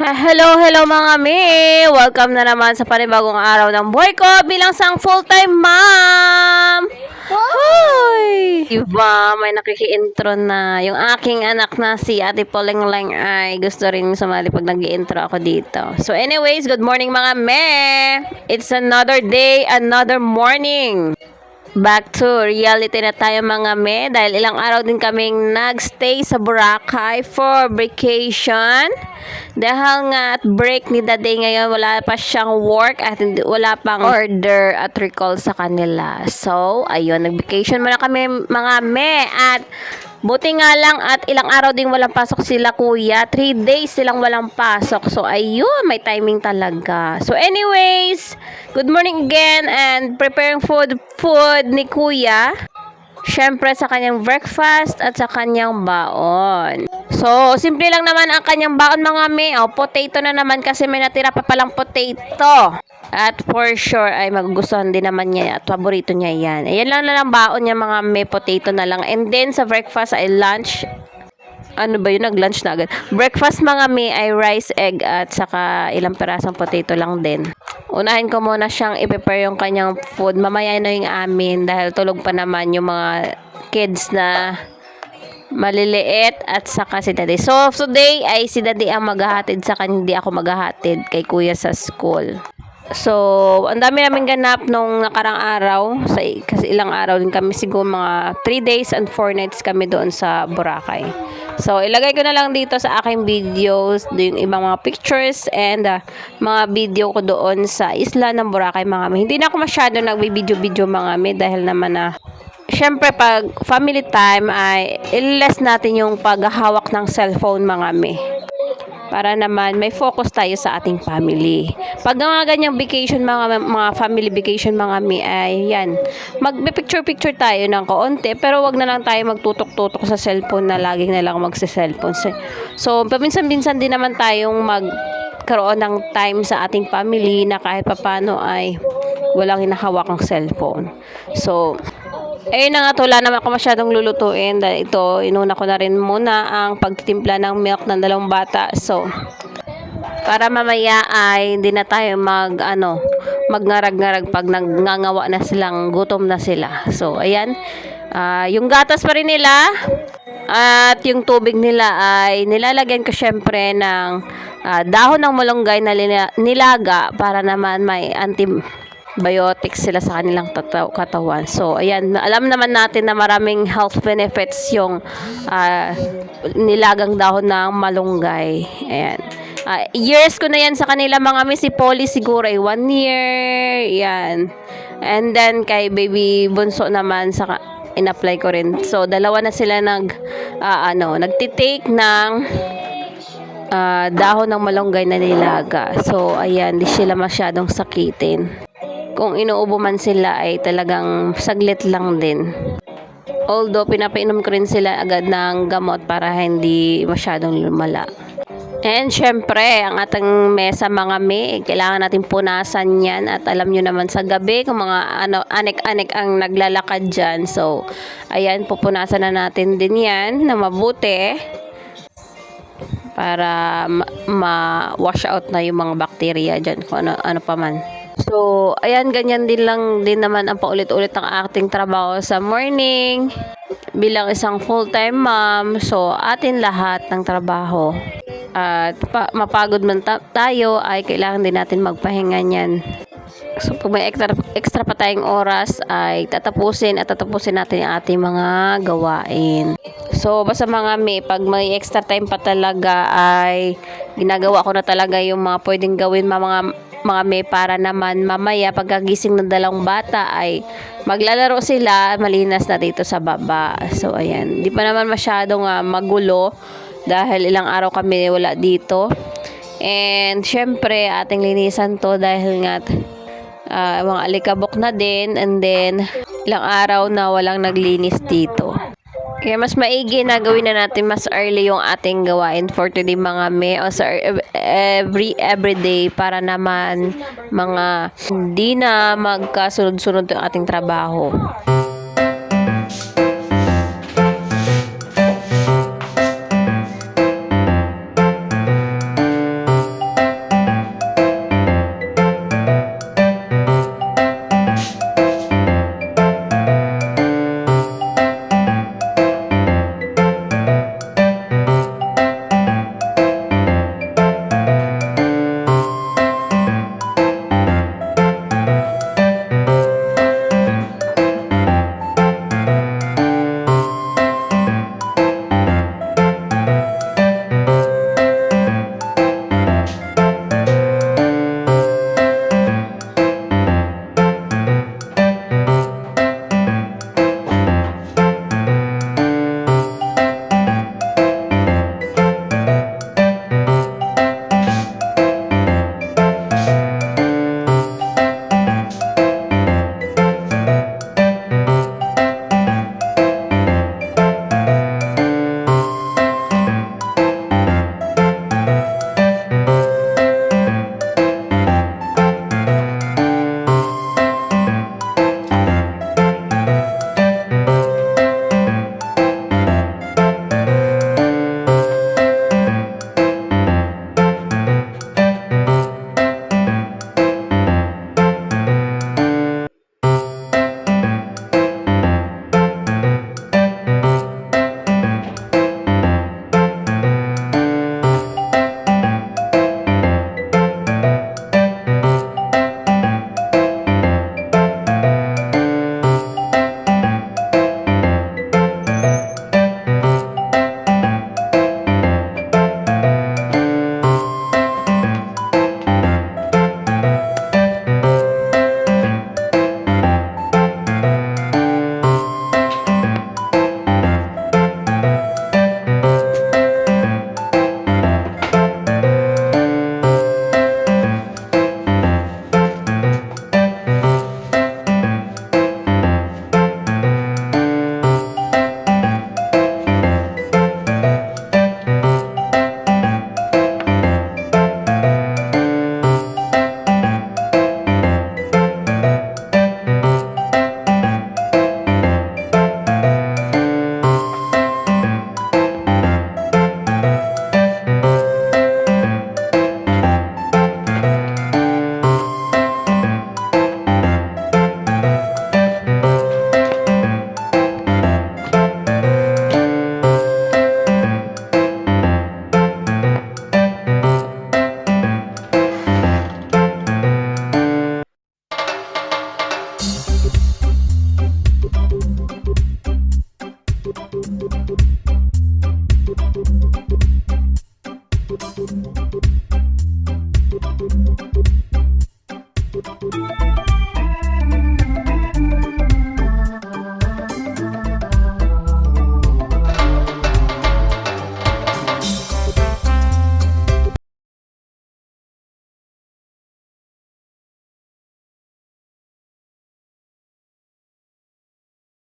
Hello mga me! Welcome na naman sa panibagong araw ng buhay ko bilang isang full-time mom! Hoy! Diba, may nakiki-intro na. Yung aking anak na si Ate Polenglang ay gusto rin sumali pag nag-i-intro ako dito. So anyways, good morning mga me! It's another day, another morning! Back to reality na tayo mga me dahil ilang araw din kaming nagstay sa Boracay for vacation dahil nga at break ni Daday ngayon wala pa siyang work at wala pang order at recall sa kanila. So ayun, nag-vacation muna kami mga me at buti nga lang at ilang araw din walang pasok sila kuya. 3 days silang walang pasok. So, ayun, may timing talaga. So, anyways, good morning again and preparing food ni kuya. Siyempre sa kanyang breakfast at sa kanyang baon. So, simple lang naman ang kanyang baon mga me. Potato na naman kasi may natira pa palang potato. At for sure ay magugustuhan din naman niya at paborito niya yan. Ayan lang na lang baon niya mga may potato na lang. And then sa breakfast ay lunch. Ano ba yun? Nag-lunch na agad. Breakfast mga may ay rice, egg at saka ilang perasong potato lang din. Unahin ko muna siyang i-prepare yung kanyang food. Mamaya na yung amin dahil tulog pa naman yung mga kids na maliliit at saka si Daddy. So today ay si Daddy ang maghahatid sa kanya. Hindi ako maghahatid kay kuya sa school. So, ang dami namin ganap nung nakarang araw. Kasi ilang araw din kami. Siguro mga 3 days and 4 nights kami doon sa Boracay. So, ilagay ko na lang dito sa aking videos yung ibang mga pictures and mga video ko doon sa isla ng Boracay mga mi. Hindi na ako masyado nagbi-video mga mi dahil naman syempre pag family time ay less natin yung paghahawak ng cellphone mga mi. Para naman may focus tayo sa ating family. Pag nga ganyang vacation, mga family vacation mga mi ay yan. Magbe-picture-picture tayo ng kaunti pero wag na lang tayo magtutok-tutok sa cellphone na laging na lang magse-cellphone. So, paminsan-minsan din naman tayong magkaroon ng time sa ating family na kahit papano ay walang hinahawak ang cellphone. So, ayun na nga, wala naman ako masyadong lulutuin dahil ito, inuna ko na rin muna ang pagtitimpla ng milk ng 2 bata. So, para mamaya ay hindi na tayo magngarag-ngarag pag nagngangawa na silang, gutom na sila. So, ayan, yung gatas pa rin nila at yung tubig nila ay nilalagyan ko syempre ng dahon ng malunggay na nilaga para naman may biotics sila sa kanilang katawan. So, ayan, alam naman natin na maraming health benefits yung nilagang dahon ng malunggay. Ayan. Years ko na yan sa kanila mga mi. Si Polly siguro ay 1 year. Yan. And then, kay baby bunso naman, in-apply ko rin. So, dalawa na sila nagtitake ng dahon ng malunggay na nilaga. So, ayan, di sila masyadong sakitin. Kung inuubo man sila ay talagang saglit lang din. Although pinapainom ko rin sila agad ng gamot para hindi masyadong lumala. And syempre, ang ating mesa mga me, kailangan natin punasan yan. At alam nyo naman sa gabi kung mga anek-anek ang naglalakad dyan. So, ayan, pupunasan na natin din yan na mabuti para ma-wash out na yung mga bacteria dyan kung ano pa man. So, ayan, ganyan din naman ang paulit-ulit ng ating trabaho sa morning bilang isang full-time mom. So, atin lahat ng trabaho. At mapagod man tayo ay kailangan din natin magpahinga niyan. So, pag may extra pa tayong oras ay tatapusin natin ang ating mga gawain. So, basta mga pag may extra time pa talaga ay ginagawa ko na talaga yung mga pwedeng gawin mga may para naman mamaya pagkagising ng 2 bata ay maglalaro sila, malinas na dito sa baba. So, ayan. Di pa naman masyadong magulo dahil ilang araw kami wala dito. And, syempre, ating linisan to dahil nga mga alikabok na din. And then, ilang araw na walang naglinis dito. Kaya mas maigi na gawin na natin mas early yung ating gawain for today mga me o sa everyday para naman hindi na magkasunod-sunod yung ating trabaho.